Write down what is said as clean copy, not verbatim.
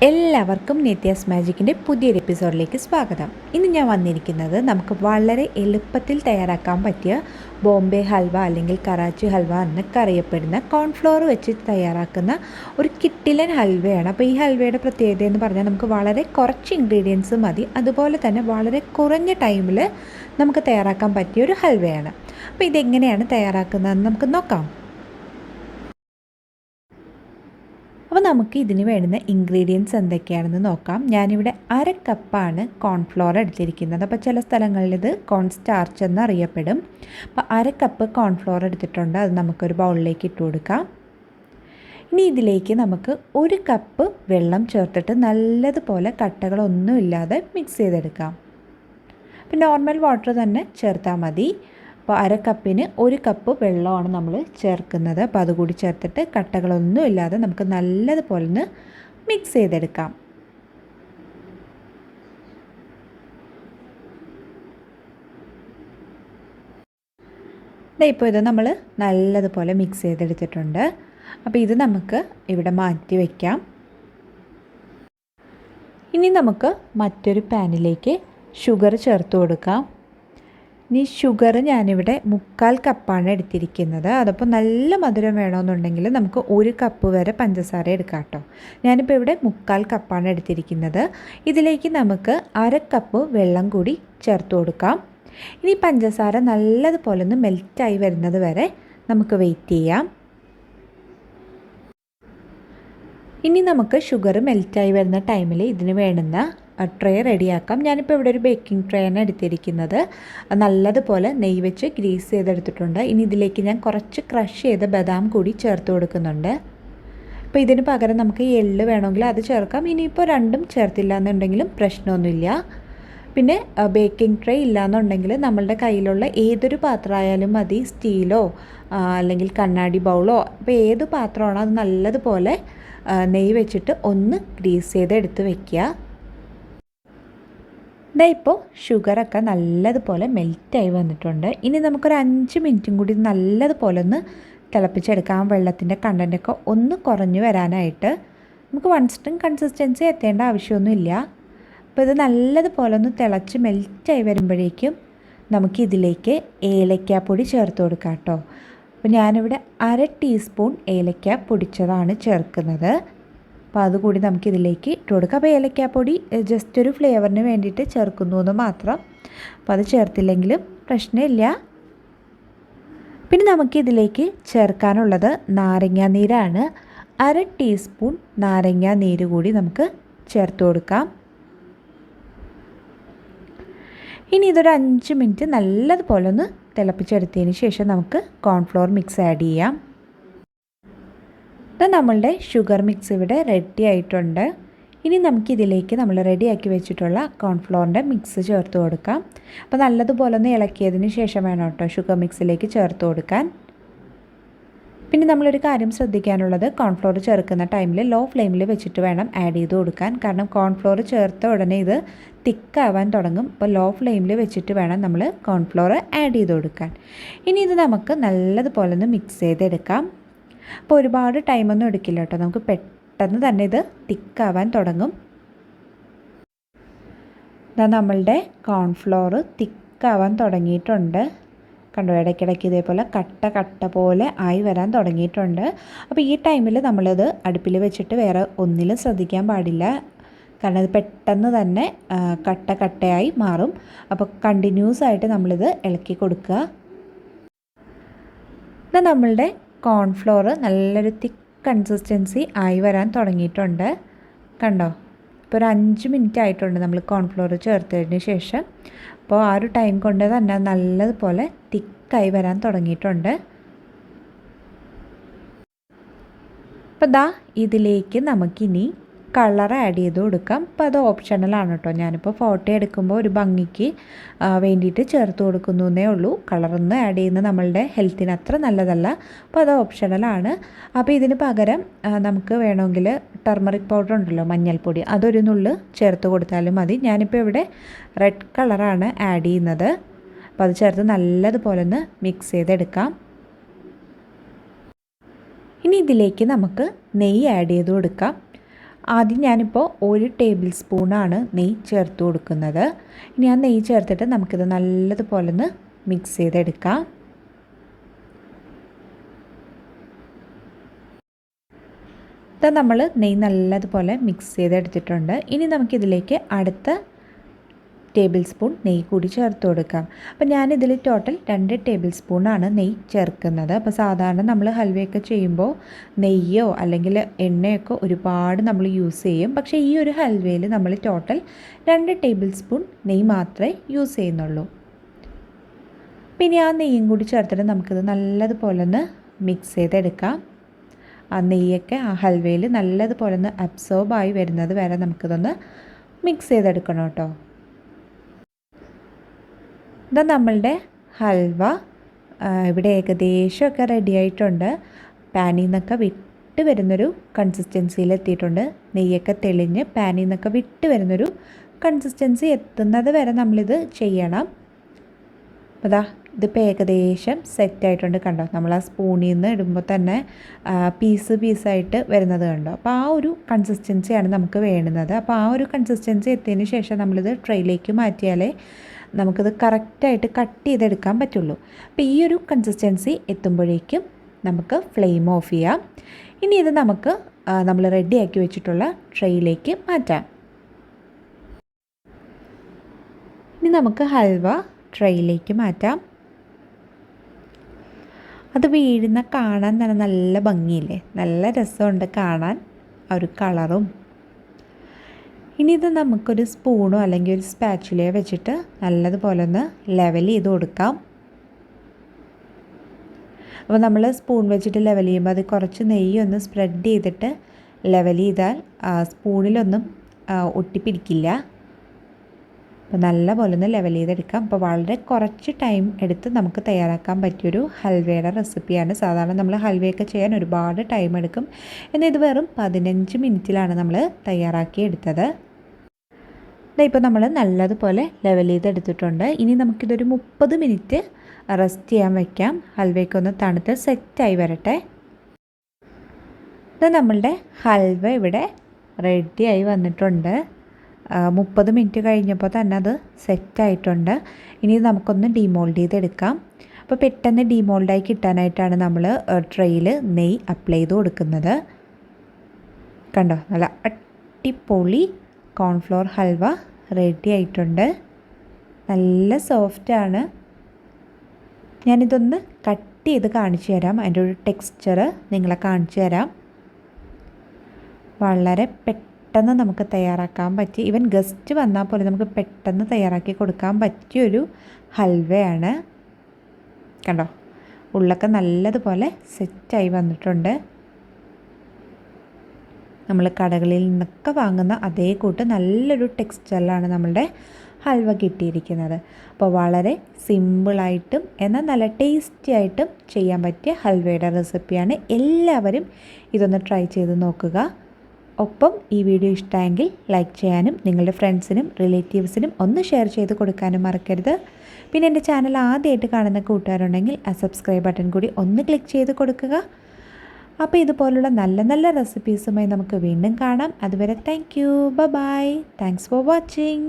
എല്ലാവർക്കും നിത്യാസ് മാജിക്കിൻ്റെ പുതിയൊരു എപ്പിസോഡിലേക്ക് സ്വാഗതം. ഇന്ന് ഞാൻ വന്നിരിക്കുന്നത് നമുക്ക് വളരെ എളുപ്പത്തിൽ തയ്യാറാക്കാൻ പറ്റിയ ബോംബെ ഹൽവ അല്ലെങ്കിൽ കറാച്ചി ഹൽവ എന്നൊക്കെ അറിയപ്പെടുന്ന കോൺഫ്ലോർ വെച്ച് തയ്യാറാക്കുന്ന ഒരു കിട്ടിലൻ ഹൽവയാണ്. അപ്പോൾ ഈ ഹൽവയുടെ പ്രത്യേകത എന്ന് പറഞ്ഞാൽ നമുക്ക് വളരെ കുറച്ച് ഇൻഗ്രീഡിയൻസ് മതി, അതുപോലെ തന്നെ വളരെ കുറഞ്ഞ ടൈമിൽ നമുക്ക് തയ്യാറാക്കാൻ പറ്റിയ ഒരു ഹൽവയാണ്. അപ്പോൾ ഇതെങ്ങനെയാണ് തയ്യാറാക്കുന്നതെന്ന് നമുക്ക് നോക്കാം. അപ്പോൾ നമുക്ക് ഇതിന് വേണ്ടുന്ന ഇൻഗ്രീഡിയൻസ് എന്തൊക്കെയാണെന്ന് നോക്കാം. ഞാനിവിടെ 1/2 കപ്പാണ് കോൺഫ്ലോർ എടുത്തിരിക്കുന്നത്. അപ്പോൾ ചില സ്ഥലങ്ങളിൽ ഇത് കോൺ സ്റ്റാർച്ച് എന്നറിയപ്പെടും. അപ്പോൾ 1/2 കപ്പ് കോൺഫ്ലോർ എടുത്തിട്ടുണ്ട്. അത് നമുക്കൊരു ബൗളിലേക്ക് ഇട്ട് കൊടുക്കാം. ഇനി ഇതിലേക്ക് നമുക്ക് 1 കപ്പ് വെള്ളം ചേർത്തിട്ട് നല്ലതുപോലെ കട്ടകളൊന്നുമില്ലാതെ മിക്സ് ചെയ്തെടുക്കാം. അപ്പോൾ നോർമൽ വാട്ടർ തന്നെ ചേർത്താൽ മതി. അപ്പോൾ 1/2 കപ്പിന് 1 കപ്പ് വെള്ളമാണ് നമ്മൾ ചേർക്കുന്നത്. അപ്പോൾ അതുകൂടി ചേർത്തിട്ട് കട്ടകളൊന്നും ഇല്ലാതെ നമുക്ക് നല്ലതുപോലെ ഒന്ന് മിക്സ് ചെയ്തെടുക്കാം. ഇപ്പോൾ ഇത് നമ്മൾ നല്ലതുപോലെ മിക്സ് ചെയ്തെടുത്തിട്ടുണ്ട്. അപ്പോൾ ഇത് നമുക്ക് ഇവിടെ മാറ്റി വയ്ക്കാം. ഇനി നമുക്ക് മറ്റൊരു പാനിലേക്ക് ഷുഗർ ചേർത്ത് കൊടുക്കാം. ഇനി ഷുഗർ ഞാനിവിടെ 1/4 കപ്പാണ് എടുത്തിരിക്കുന്നത്. അതപ്പോൾ നല്ല മധുരം വേണമെന്നുണ്ടെങ്കിൽ നമുക്ക് 1 കപ്പ് വരെ പഞ്ചസാര എടുക്കാം കേട്ടോ. ഞാനിപ്പോൾ ഇവിടെ 1/4 കപ്പാണ് എടുത്തിരിക്കുന്നത്. ഇതിലേക്ക് നമുക്ക് 1/2 കപ്പ് വെള്ളം കൂടി ചേർത്ത് കൊടുക്കാം. ഇനി പഞ്ചസാര നല്ലതുപോലെ ഒന്ന് മെൽറ്റായി വരുന്നത് വരെ നമുക്ക് വെയിറ്റ് ചെയ്യാം. ഇനി നമുക്ക് ഷുഗർ മെൽറ്റായി വരുന്ന ടൈമിൽ ഇതിന് വേണ്ടുന്ന ട്രേ റെഡിയാക്കാം. ഞാനിപ്പോൾ ഇവിടെ ഒരു ബേക്കിംഗ് ട്രേയാണ് എടുത്തിരിക്കുന്നത്. നല്ലതുപോലെ നെയ്യ് വെച്ച് ഗ്രീസ് ചെയ്തെടുത്തിട്ടുണ്ട്. ഇനി ഇതിലേക്ക് ഞാൻ കുറച്ച് ക്രഷ് ചെയ്ത ബദാം കൂടി ചേർത്ത് കൊടുക്കുന്നുണ്ട്. അപ്പോൾ ഇതിന് പകരം നമുക്ക് എള്ള് വേണമെങ്കിൽ അത് ചേർക്കാം. ഇനിയിപ്പോൾ രണ്ടും ചേർത്തില്ല എന്നുണ്ടെങ്കിലും പ്രശ്നമൊന്നുമില്ല. പിന്നെ ബേക്കിംഗ് ട്രേ ഇല്ലയെന്നുണ്ടെങ്കിൽ നമ്മളുടെ കയ്യിലുള്ള ഏതൊരു പാത്രമായാലും മതി, സ്റ്റീലോ അല്ലെങ്കിൽ കണ്ണാടി ബൗളോ, അപ്പോൾ ഏത് പാത്രമാണോ അത് നല്ലതുപോലെ നെയ്യ് വെച്ചിട്ട് ഒന്ന് ഗ്രീസ് ചെയ്ത് എടുത്ത് വയ്ക്കുക. ഇപ്പോൾ ഷുഗറൊക്കെ നല്ലതുപോലെ മെൽറ്റായി വന്നിട്ടുണ്ട്. ഇനി നമുക്കൊരു 5 മിനിറ്റും കൂടി നല്ലതുപോലെ ഒന്ന് തിളപ്പിച്ചെടുക്കാം. വെള്ളത്തിൻ്റെ കണ്ടൻറ്റൊക്കെ ഒന്ന് കുറഞ്ഞു വരാനായിട്ട്. നമുക്ക് വൺ സ്ട്രിങ് കൺസിസ്റ്റൻസി എത്തേണ്ട ആവശ്യമൊന്നുമില്ല. അപ്പോൾ ഇത് നല്ലതുപോലെ ഒന്ന് തിളച്ച് മെൽറ്റായി വരുമ്പോഴേക്കും നമുക്കിതിലേക്ക് ഏലക്കാപ്പൊടി ചേർത്ത് കൊടുക്കാം കേട്ടോ. അപ്പോൾ ഞാനിവിടെ 1/2 ടീസ്പൂൺ ഏലക്ക പൊടിച്ചതാണ് ചേർക്കുന്നത്. അപ്പോൾ അതുകൂടി നമുക്കിതിലേക്ക് ഇട്ട് കൊടുക്കാം. അപ്പോൾ ഏലക്കാപ്പൊടി ജസ്റ്റ് ഒരു ഫ്ലേവറിന് വേണ്ടിയിട്ട് ചേർക്കുന്നു എന്ന് മാത്രം. അപ്പോൾ അത് ചേർത്തില്ലെങ്കിലും പ്രശ്നമില്ല. പിന്നെ നമുക്കിതിലേക്ക് ചേർക്കാനുള്ളത് നാരങ്ങാ നീരാണ്. 1/2 ടീസ്പൂൺ നാരങ്ങാ നീര് കൂടി നമുക്ക് ചേർത്ത് കൊടുക്കാം. ഇനി ഇതൊരു 5 മിനിറ്റ് നല്ലതുപോലെ ഒന്ന് തിളപ്പിച്ചെടുത്തതിന് ശേഷം നമുക്ക് കോൺഫ്ലോർ മിക്സ് ആഡ് ചെയ്യാം. ഇത് നമ്മളുടെ ഷുഗർ മിക്സ് ഇവിടെ റെഡി ആയിട്ടുണ്ട്. ഇനി നമുക്കിതിലേക്ക് നമ്മൾ റെഡിയാക്കി വെച്ചിട്ടുള്ള കോൺഫ്ലോറിൻ്റെ മിക്സ് ചേർത്ത് കൊടുക്കാം. അപ്പോൾ നല്ലതുപോലെ ഒന്ന് ഇളക്കിയതിന് ശേഷം വേണം കേട്ടോ ഷുഗർ മിക്സിലേക്ക് ചേർത്ത് കൊടുക്കാൻ. പിന്നെ നമ്മളൊരു കാര്യം ശ്രദ്ധിക്കാനുള്ളത്, കോൺഫ്ലോർ ചേർക്കുന്ന ടൈമിൽ ലോ ഫ്ലെയിമിൽ വെച്ചിട്ട് വേണം ആഡ് ചെയ്ത് കൊടുക്കാൻ. കാരണം കോൺഫ്ലോർ ചേർത്ത ഉടനെ ഇത് തിക്കാവാൻ തുടങ്ങും. അപ്പോൾ ലോ ഫ്ലെയിമിൽ വെച്ചിട്ട് വേണം നമ്മൾ കോൺഫ്ലോർ ആഡ് ചെയ്ത് കൊടുക്കാൻ. ഇനി ഇത് നമുക്ക് നല്ലതുപോലെ ഒന്ന് മിക്സ് ചെയ്തെടുക്കാം. അപ്പോൾ ഒരുപാട് ടൈമൊന്നും എടുക്കില്ല കേട്ടോ. നമുക്ക് പെട്ടെന്ന് തന്നെ ഇത് തിക്കാവാൻ തുടങ്ങും. ഇതാ നമ്മളുടെ കോൺഫ്ലോർ തിക്കാവാൻ തുടങ്ങിയിട്ടുണ്ട്. കണ്ടോ, ഇടയ്ക്കിടയ്ക്ക് ഇതേപോലെ കട്ട പോലെ ആയി വരാൻ തുടങ്ങിയിട്ടുണ്ട്. അപ്പോൾ ഈ ടൈമിൽ നമ്മളിത് അടുപ്പിൽ വെച്ചിട്ട് വേറെ ഒന്നിലും ശ്രദ്ധിക്കാൻ പാടില്ല. കാരണം ഇത് പെട്ടെന്ന് തന്നെ കട്ടയായി മാറും. അപ്പോൾ കണ്ടിന്യൂസ് ആയിട്ട് നമ്മളിത് ഇളക്കി കൊടുക്കുക. ഇത് നമ്മളുടെ കോൺഫ്ലോർ നല്ലൊരു തിക്ക് കൺസിസ്റ്റൻസി ആയി വരാൻ തുടങ്ങിയിട്ടുണ്ട്. കണ്ടോ, ഇപ്പോൾ ഒരു 5 മിനിറ്റ് ആയിട്ടുണ്ട് നമ്മൾ കോൺഫ്ലോർ ചേർത്തതിന് ശേഷം. അപ്പോൾ ആ ഒരു ടൈം കൊണ്ട് തന്നെ നല്ലതുപോലെ തിക്കായി വരാൻ തുടങ്ങിയിട്ടുണ്ട്. അപ്പോൾ ഇതിലേക്ക് നമുക്കിനി കളർ ആഡ് ചെയ്ത് കൊടുക്കാം. അപ്പോൾ അത് ഓപ്ഷണലാണ് കേട്ടോ. ഞാനിപ്പോൾ ഫോട്ടോ എടുക്കുമ്പോൾ ഒരു ഭംഗിക്ക് വേണ്ടിയിട്ട് ചേർത്ത് കൊടുക്കുന്നേ ഉള്ളൂ. കളറൊന്നും ആഡ് ചെയ്യുന്നത് നമ്മളുടെ ഹെൽത്തിന് അത്ര നല്ലതല്ല. അപ്പോൾ അത് ഓപ്ഷണലാണ്. അപ്പോൾ ഇതിന് പകരം നമുക്ക് വേണമെങ്കിൽ ടർമറിക് പൗഡർ ഉണ്ടല്ലോ, മഞ്ഞൾപ്പൊടി, അതൊരു നുള്ള് ചേർത്ത് കൊടുത്താലും മതി. ഞാനിപ്പോൾ ഇവിടെ റെഡ് കളറാണ് ആഡ് ചെയ്യുന്നത്. അപ്പോൾ അത് ചേർത്ത് നല്ലതുപോലെ ഒന്ന് മിക്സ് ചെയ്തെടുക്കാം. ഇനി ഇതിലേക്ക് നമുക്ക് നെയ്യ് ആഡ് ചെയ്ത് കൊടുക്കാം. ആദ്യം ഞാനിപ്പോൾ 1 ടേബിൾ സ്പൂണാണ് നെയ്യ് ചേർത്ത് കൊടുക്കുന്നത്. ഇനി ആ നെയ്യ് ചേർത്തിട്ട് നമുക്കിത് നല്ലതുപോലെ ഒന്ന് മിക്സ് ചെയ്തെടുക്കാം. ഇത് നമ്മൾ നെയ്യ് നല്ലതുപോലെ മിക്സ് ചെയ്തെടുത്തിട്ടുണ്ട്. ഇനി നമുക്കിതിലേക്ക് അടുത്ത ടേബിൾ സ്പൂൺ നെയ്യ് കൂടി ചേർത്ത് കൊടുക്കാം. അപ്പോൾ ഞാനിതിൽ ടോട്ടൽ 2 ടേബിൾ സ്പൂണാണ് നെയ്യ് ചേർക്കുന്നത്. അപ്പോൾ സാധാരണ നമ്മൾ ഹൽവയൊക്കെ ചെയ്യുമ്പോൾ നെയ്യോ അല്ലെങ്കിൽ എണ്ണയൊക്കെ ഒരുപാട് നമ്മൾ യൂസ് ചെയ്യും. പക്ഷേ ഈ ഒരു ഹൽവയിൽ നമ്മൾ ടോട്ടൽ 2 ടേബിൾ സ്പൂൺ നെയ്യ് മാത്രമേ യൂസ് ചെയ്യുന്നുള്ളൂ. പിന്നെ ആ നെയ്യും കൂടി ചേർത്തിട്ട് നമുക്കിത് നല്ലതുപോലെ ഒന്ന് മിക്സ് ചെയ്തെടുക്കാം. ആ നെയ്യൊക്കെ ആ ഹൽവയിൽ നല്ലതുപോലെ ഒന്ന് അബ്സോർബായി വരുന്നത് വരെ നമുക്കിതൊന്ന് മിക്സ് ചെയ്തെടുക്കണം കേട്ടോ. ഇതാ നമ്മളുടെ ഹൽവ ഇവിടെ ഏകദേശമൊക്കെ റെഡി ആയിട്ടുണ്ട്. പാനിൽ നിന്നൊക്കെ വിട്ട് വരുന്നൊരു കൺസിസ്റ്റൻസിയിൽ എത്തിയിട്ടുണ്ട്. നെയ്യൊക്കെ തെളിഞ്ഞ് പാനിൽ നിന്നൊക്കെ വിട്ട് വരുന്നൊരു കൺസിസ്റ്റൻസി എത്തുന്നത് വരെ നമ്മളിത് ചെയ്യണം. അപ്പോൾ ദാ ഇതിപ്പോൾ ഏകദേശം സെറ്റായിട്ടുണ്ട്. കണ്ടോ, നമ്മൾ ആ സ്പൂണിൽ നിന്ന് ഇടുമ്പോൾ തന്നെ പീസായിട്ട് വരുന്നത് കണ്ടോ. അപ്പോൾ ആ ഒരു കൺസിസ്റ്റൻസിയാണ് നമുക്ക് വേണ്ടുന്നത്. അപ്പോൾ ആ ഒരു കൺസിസ്റ്റൻസി എത്തിയതിന് ശേഷം നമ്മളിത് ട്രേയിലേക്ക് മാറ്റിയാലേ നമുക്കിത് കറക്റ്റായിട്ട് കട്ട് ചെയ്തെടുക്കാൻ പറ്റുള്ളൂ. അപ്പോൾ ഈ ഒരു കൺസിസ്റ്റൻസി എത്തുമ്പോഴേക്കും നമുക്ക് ഫ്ലെയിം ഓഫ് ചെയ്യാം. ഇനി ഇത് നമുക്ക് നമ്മൾ റെഡിയാക്കി വെച്ചിട്ടുള്ള ട്രേയിലേക്ക് മാറ്റാം. ഇനി നമുക്ക് ഹൽവ ട്രേയിലേക്ക് മാറ്റാം. അത് വീഴുന്ന കാണാൻ തന്നെ നല്ല ഭംഗിയില്ലേ, നല്ല രസമുണ്ട് കാണാൻ ആ ഒരു കളറും. ഇനി ഇത് നമുക്കൊരു സ്പൂണോ അല്ലെങ്കിൽ ഒരു സ്പാച്ചുലയോ വെച്ചിട്ട് നല്ലതുപോലെ ഒന്ന് ലെവൽ ചെയ്ത് കൊടുക്കാം. അപ്പോൾ നമ്മൾ സ്പൂൺ വെച്ചിട്ട് ലെവൽ ചെയ്യുമ്പോൾ അത് കുറച്ച് നെയ്യൊന്ന് സ്പ്രെഡ് ചെയ്തിട്ട് ലെവൽ ചെയ്താൽ സ്പൂണിലൊന്നും ഒട്ടിപ്പിടിക്കില്ല. അപ്പോൾ നല്ലപോലെ ഒന്ന് ലെവൽ ചെയ്തെടുക്കാം. അപ്പോൾ വളരെ കുറച്ച് ടൈം എടുത്ത് നമുക്ക് തയ്യാറാക്കാൻ പറ്റിയൊരു ഹൽവയുടെ റെസിപ്പിയാണ്. സാധാരണ നമ്മൾ ഹൽവയൊക്കെ ചെയ്യാൻ ഒരുപാട് ടൈം എടുക്കും. എന്നാൽ ഇത് വെറും 15 മിനിറ്റിലാണ് നമ്മൾ തയ്യാറാക്കി എടുത്തത്. ഇപ്പോൾ നമ്മൾ നല്ലതുപോലെ ലെവൽ ചെയ്തെടുത്തിട്ടുണ്ട്. ഇനി നമുക്കിതൊരു 30 മിനിറ്റ് റെസ്റ്റ് ചെയ്യാൻ വയ്ക്കാം. ഹൽവയ്ക്കൊന്ന് തണുത്ത് സെറ്റായി വരട്ടെ. ഇത് നമ്മളുടെ ഹൽവ ഇവിടെ റെഡിയായി വന്നിട്ടുണ്ട്. 30 മിനിറ്റ് കഴിഞ്ഞപ്പോൾ തന്നെ അത് സെറ്റായിട്ടുണ്ട്. ഇനി നമുക്കൊന്ന് ഡീമോൾഡ് ചെയ്തെടുക്കാം. അപ്പോൾ പെട്ടെന്ന് ഡീമോൾഡായി കിട്ടാനായിട്ടാണ് നമ്മൾ ട്രേയിൽ നെയ്യ് അപ്ലൈ ചെയ്ത് കൊടുക്കുന്നത്. കണ്ടോ, നല്ല അടിപൊളി കോൺഫ്ലോർ ഹൽവ റെഡി ആയിട്ടുണ്ട്. നല്ല സോഫ്റ്റാണ്. ഞാനിതൊന്ന് കട്ട് ചെയ്ത് കാണിച്ചു തരാം. അതിൻ്റെ ഒരു ടെക്സ്ചർ നിങ്ങളെ കാണിച്ചു തരാം. വളരെ പെട്ടെന്ന് നമുക്ക് തയ്യാറാക്കാൻ പറ്റി, ഈവൻ ഗസ്റ്റ് വന്നാൽ പോലും നമുക്ക് പെട്ടെന്ന് തയ്യാറാക്കി കൊടുക്കാൻ പറ്റിയൊരു ഹൽവയാണ്. കണ്ടോ, ഉള്ളൊക്കെ നല്ലതുപോലെ സെറ്റായി വന്നിട്ടുണ്ട്. നമ്മൾ കടകളിൽ നിന്നൊക്കെ വാങ്ങുന്ന അതേ കൂട്ട് നല്ലൊരു ടെക്സ്ചറിലാണ് നമ്മളുടെ ഹൽവ കിട്ടിയിരിക്കുന്നത്. അപ്പോൾ വളരെ സിമ്പിളായിട്ടും എന്നാൽ നല്ല ടേസ്റ്റി ആയിട്ടും ചെയ്യാൻ പറ്റിയ ഹൽവയുടെ റെസിപ്പിയാണ്. എല്ലാവരും ഇതൊന്ന് ട്രൈ ചെയ്ത് നോക്കുക. ഒപ്പം ഈ വീഡിയോ ഇഷ്ടമായെങ്കിൽ ലൈക്ക് ചെയ്യാനും നിങ്ങളുടെ ഫ്രണ്ട്സിനും റിലേറ്റീവ്സിനും ഒന്ന് ഷെയർ ചെയ്ത് കൊടുക്കാനും മറക്കരുത്. പിന്നെ എൻ്റെ ചാനൽ ആദ്യമായിട്ട് കാണുന്ന കൂട്ടുകാരുണ്ടെങ്കിൽ ആ സബ്സ്ക്രൈബ് ബട്ടൺ കൂടി ഒന്ന് ക്ലിക്ക് ചെയ്ത് കൊടുക്കുക. അപ്പോൾ ഇതുപോലുള്ള നല്ല നല്ല റെസിപ്പീസുമായി നമുക്ക് വീണ്ടും കാണാം. അതുവരെ thank you, bye, thanks for watching.